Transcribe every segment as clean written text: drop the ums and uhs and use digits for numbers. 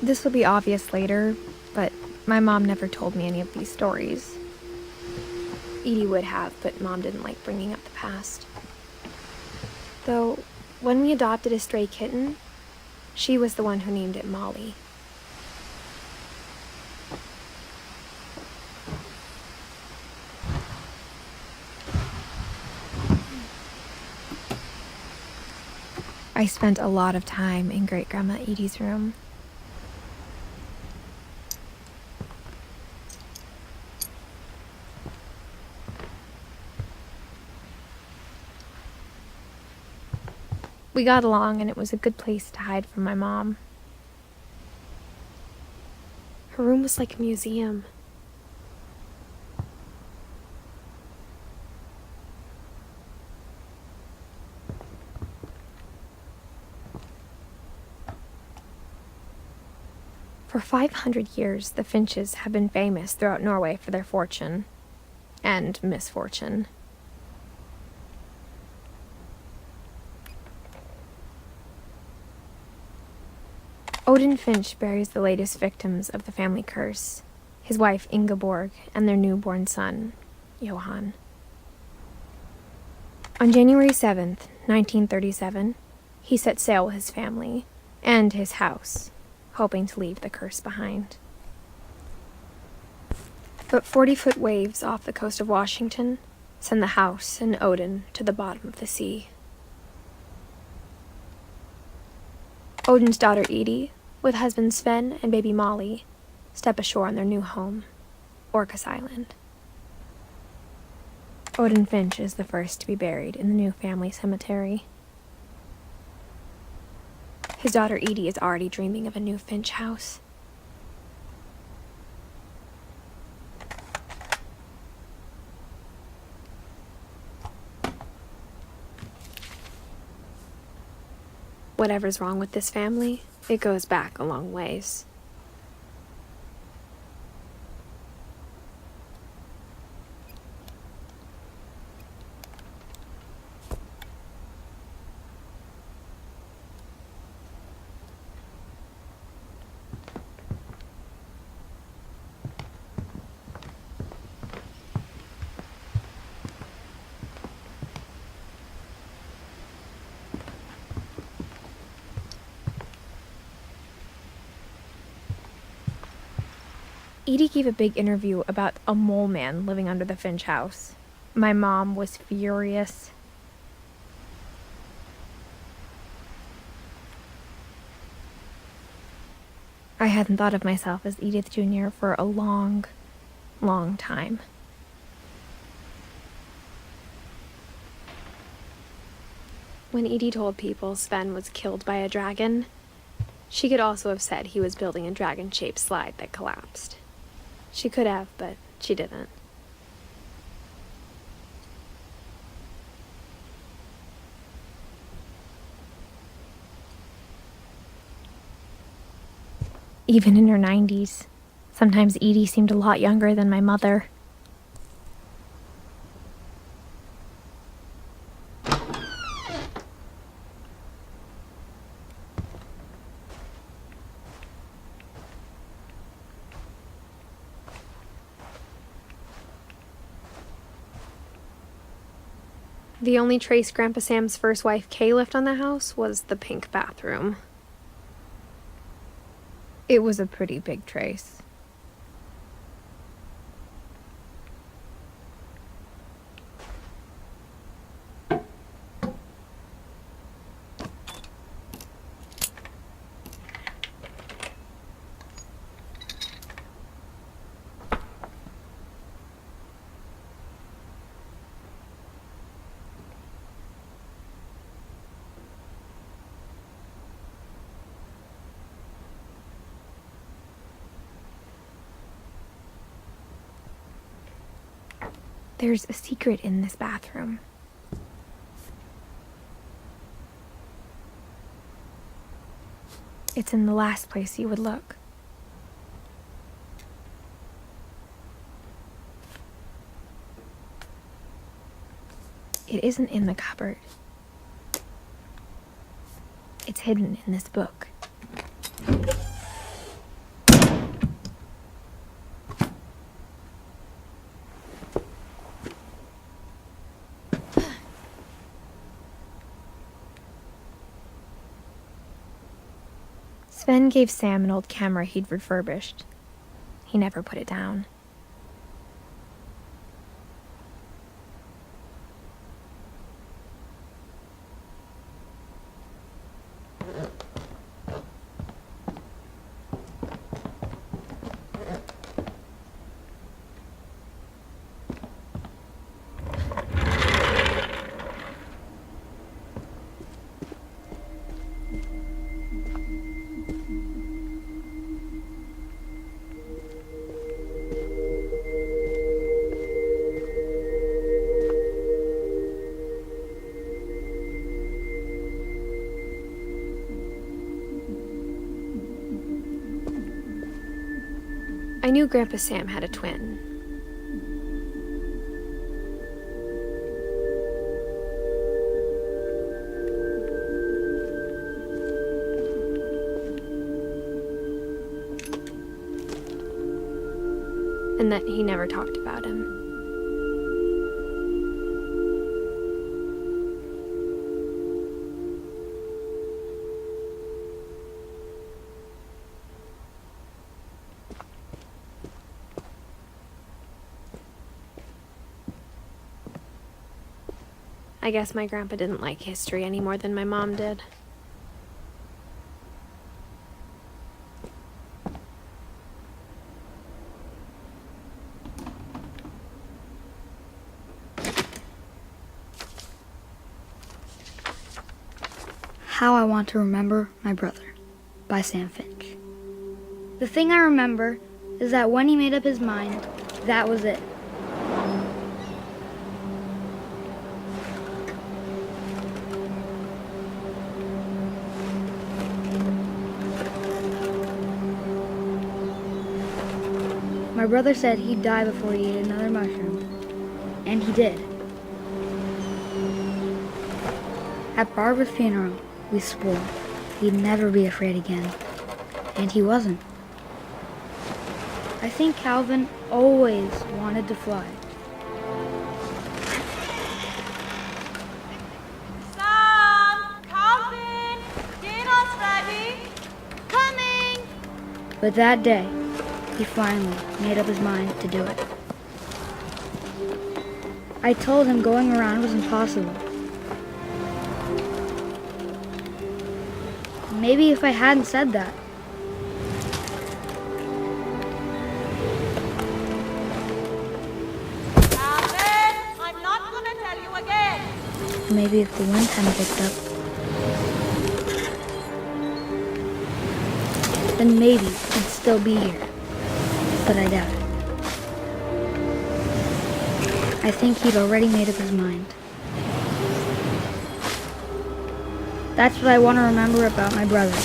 This will be obvious later, but my mom never told me any of these stories. Edie would have, but Mom didn't like bringing up the past. Though, when we adopted a stray kitten, she was the one who named it Molly. I spent a lot of time in Great-Grandma Edie's room. We got along, and it was a good place to hide from my mom. Her room was like a museum. For 500 years, the Finches have been famous throughout Norway for their fortune and misfortune. Odin Finch buries the latest victims of the family curse, his wife Ingeborg and their newborn son, Johan. On January 7th, 1937, he set sail with his family and his house, hoping to leave the curse behind. But 40-foot waves off the coast of Washington send the house and Odin to the bottom of the sea. Odin's daughter Edie, with husband Sven and baby Molly, step ashore on their new home, Orcas Island. Odin Finch is the first to be buried in the new family cemetery. His daughter Edie is already dreaming of a new Finch house. Whatever's wrong with this family, it goes back a long ways. Edie gave a big interview about a mole man living under the Finch house. My mom was furious. I hadn't thought of myself as Edith Jr. for a long, long time. When Edie told people Sven was killed by a dragon, she could also have said he was building a dragon-shaped slide that collapsed. She could have, but she didn't. Even in her 90s, sometimes Edie seemed a lot younger than my mother. The only trace Grandpa Sam's first wife, Kay, left on the house was the pink bathroom. It was a pretty big trace. There's a secret in this bathroom. It's in the last place you would look. It isn't in the cupboard. It's hidden in this book. Sven gave Sam an old camera he'd refurbished. He never put it down. I knew Grandpa Sam had a twin. And that he never talked about him. I guess my grandpa didn't like history any more than my mom did. How I Want to Remember My Brother by Sam Finch. The thing I remember is that when he made up his mind, that was it. My brother said he'd die before he ate another mushroom, and he did. At Barbara's funeral, we swore he'd never be afraid again, and he wasn't. I think Calvin always wanted to fly. Sam! Calvin! Dinner's ready! Coming! But that day, he finally made up his mind to do it. I told him going around was impossible. Maybe if I hadn't said that. Calvin! I'm not gonna tell you again! Maybe if the wind hadn't picked up, then maybe he'd still be here. But I doubt it. I think he'd already made up his mind. That's what I want to remember about my brother.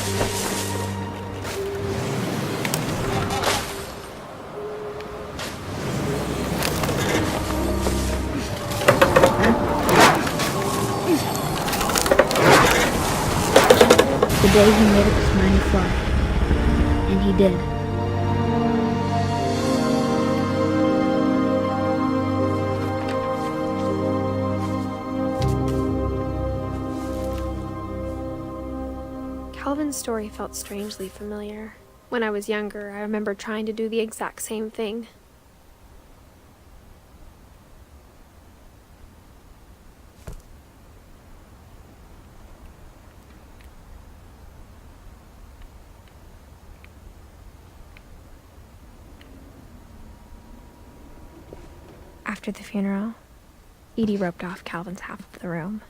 The day he made up his mind to fly. And he did. Calvin's story felt strangely familiar. When I was younger, I remember trying to do the exact same thing. After the funeral, Edie roped off Calvin's half of the room.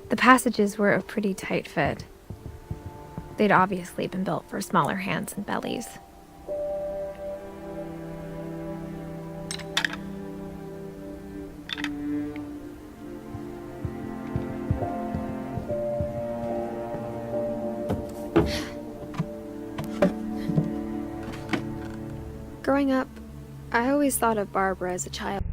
The passages were a pretty tight fit. They'd obviously been built for smaller hands and bellies. Growing up, I always thought of Barbara as a child.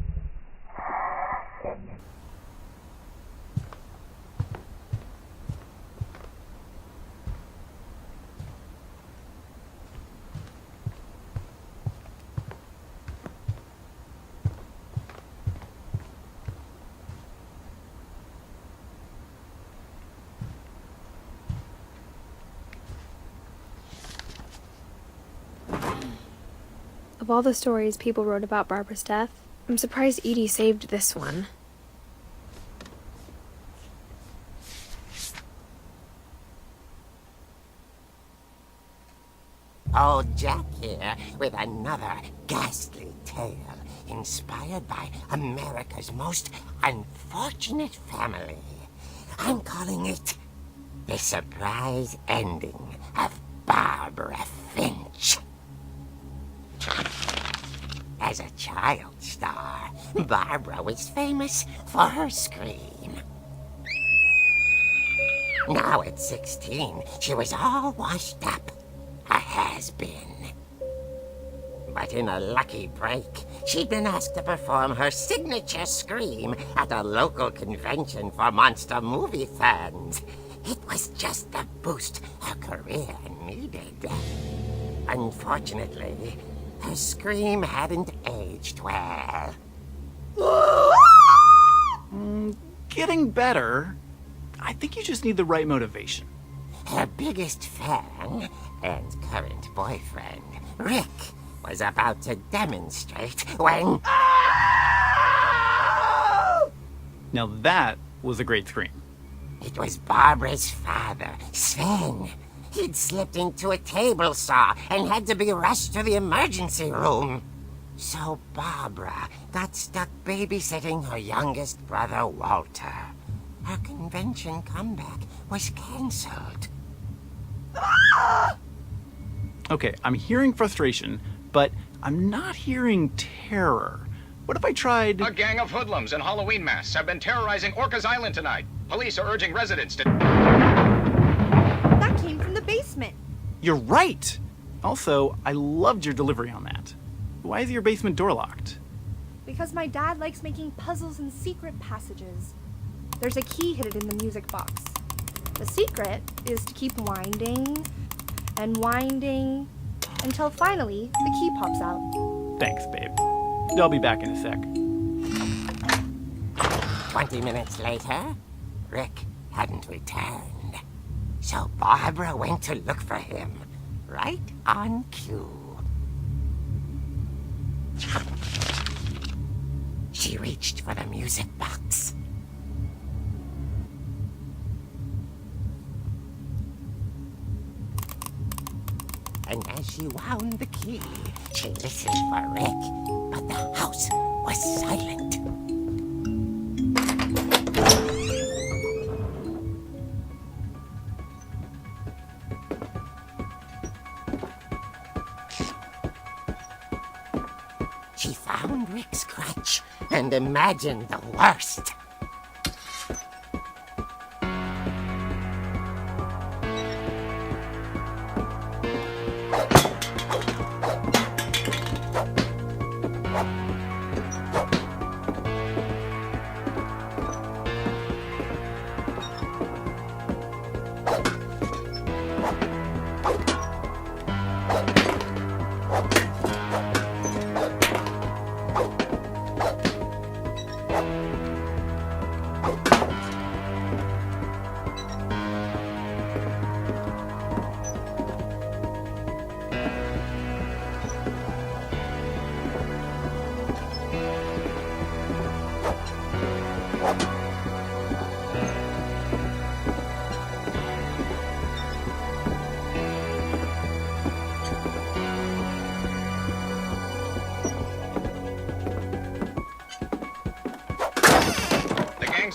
Of all the stories people wrote about Barbara's death, I'm surprised Edie saved this one. Old Jack here with another ghastly tale inspired by America's most unfortunate family. I'm calling it The Surprise Ending of Barbara Finch. As a child star, Barbara was famous for her scream. Now at 16, she was all washed up, a has-been. But in a lucky break, she'd been asked to perform her signature scream at a local convention for monster movie fans. It was just the boost her career needed. Unfortunately, her scream hadn't aged well. Getting better. I think you just need the right motivation. Her biggest fan and current boyfriend, Rick, was about to demonstrate when... Now that was a great scream. It was Barbara's father, Sven. He'd slipped into a table saw and had to be rushed to the emergency room. So Barbara got stuck babysitting her youngest brother, Walter. Her convention comeback was cancelled. Okay, I'm hearing frustration, but I'm not hearing terror. What if I tried... A gang of hoodlums in Halloween masks have been terrorizing Orcas Island tonight. Police are urging residents to... That came from the basement. You're right! Also, I loved your delivery on that. Why is your basement door locked? Because my dad likes making puzzles and secret passages. There's a key hidden in the music box. The secret is to keep winding and winding until finally the key pops out. Thanks, babe. I'll be back in a sec. 20 minutes later, Rick hadn't returned. So Barbara went to look for him, right on cue. She reached for the music box. And as she wound the key, she listened for Rick, but the house was silent. She found Rick's crutch and imagined the worst.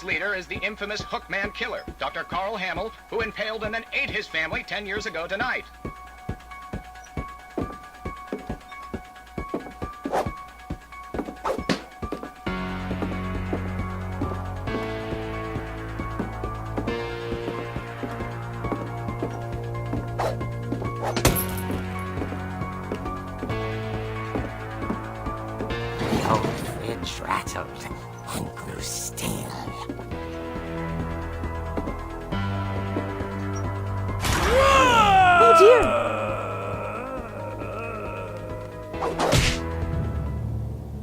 gang's leader is the infamous Hookman killer, Dr. Carl Hamill, who impaled and then ate his family 10 years ago tonight. The old fridge rattled and grew still. Oh dear!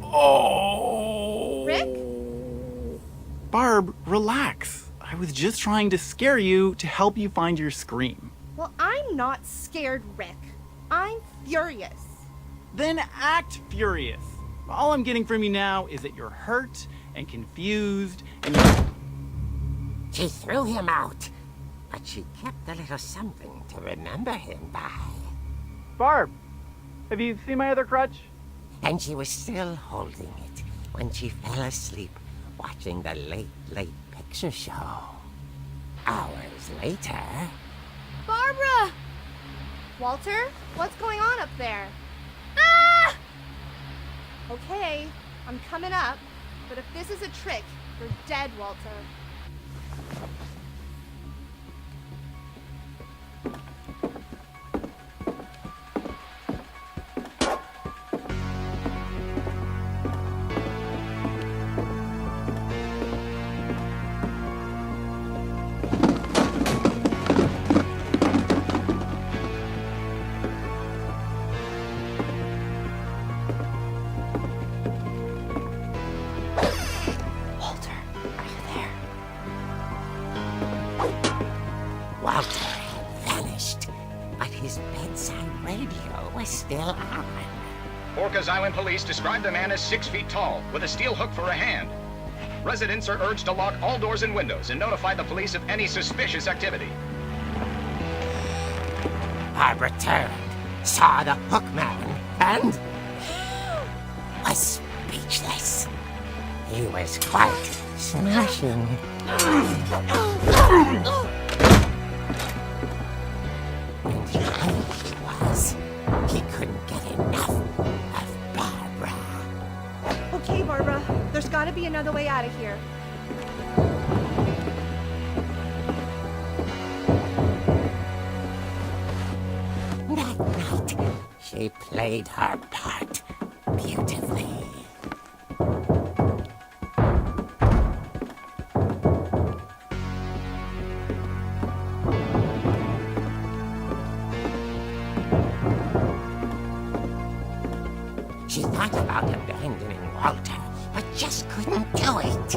Oh! Rick? Barb, relax. I was just trying to scare you to help you find your scream. Well, I'm not scared, Rick. I'm furious. Then act furious. All I'm getting from you now is that you're hurt and confused and you're... She threw him out, but she kept a little something to remember him by. Barb, have you seen my other crutch? And she was still holding it when she fell asleep watching the Late Late Picture Show. Hours later... Barbara! Walter, what's going on up there? Ah! Okay, I'm coming up, but if this is a trick, you're dead, Walter. Walter had vanished, but his bedside radio was still on. Orcas Island police describe the man as 6 feet tall, with a steel hook for a hand. Residents are urged to lock all doors and windows and notify the police of any suspicious activity. Barbara turned, saw the hook man, and was speechless. He was quite smashing. And he was. He couldn't get enough of Barbara. Okay, Barbara, there's gotta be another way out of here. That night, she played her part beautifully. She thought about abandoning Walter, but just couldn't do it.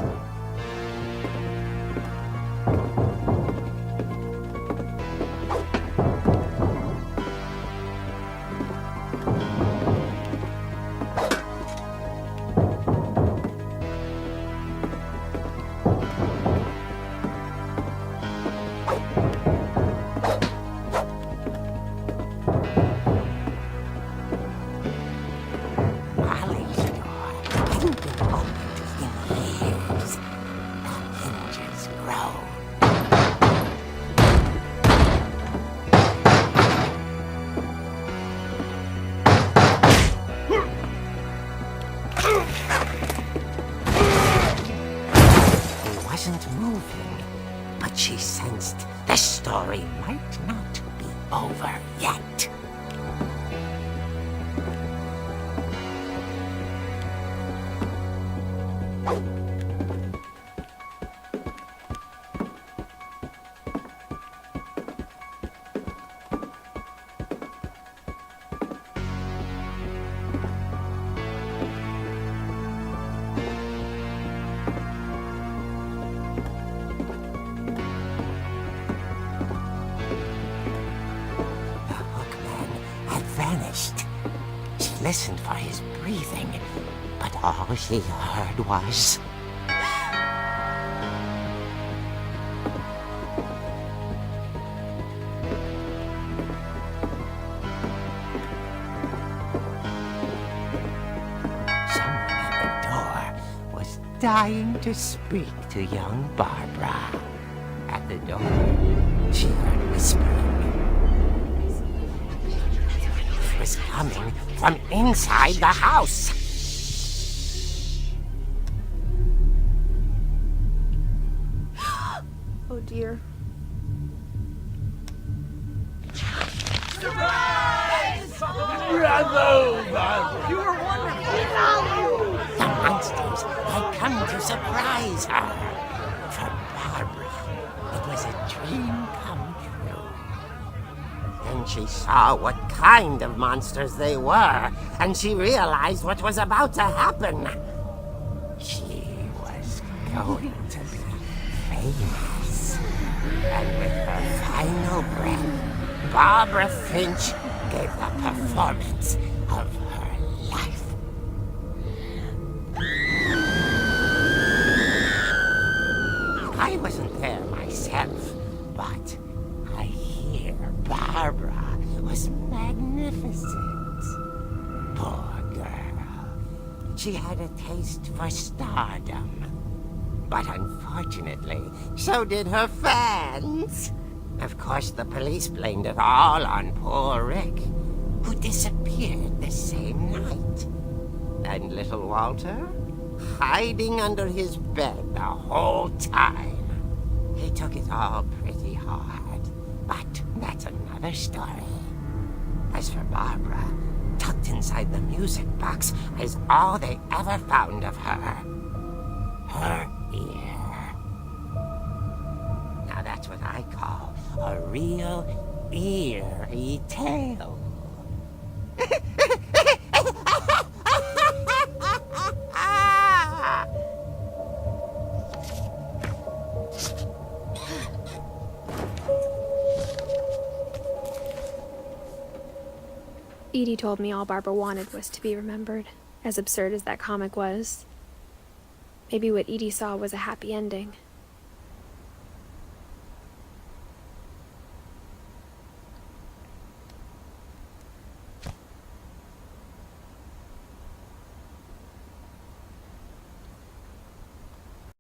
Molly's door hadn't been opened in years. The hinges groaned. He wasn't moving, but she sensed the story might not be over yet. The hookman had vanished. She listened for his breathing, but all she heard was... Someone at the door was dying to speak to young Barbara. At the door, she heard whispering. It was coming from inside the house. Oh dear. The monsters had come to surprise her. For Barbara, it was a dream come true. Then she saw what kind of monsters they were, and she realized what was about to happen. She was going to be famous. And with her final breath, Barbara Finch gave the performance of her life. I wasn't there myself, but I hear Barbara was magnificent. Poor girl. She had a taste for stardom. But unfortunately, so did her fans. Of course, the police blamed it all on poor Rick, who disappeared the same night. And little Walter, hiding under his bed the whole time. He took it all pretty hard, but that's another story. As for Barbara, tucked inside the music box is all they ever found of her. Her ear. Now that's what I call a real eerie tale. Edie told me all Barbara wanted was to be remembered, as absurd as that comic was. Maybe what Edie saw was a happy ending.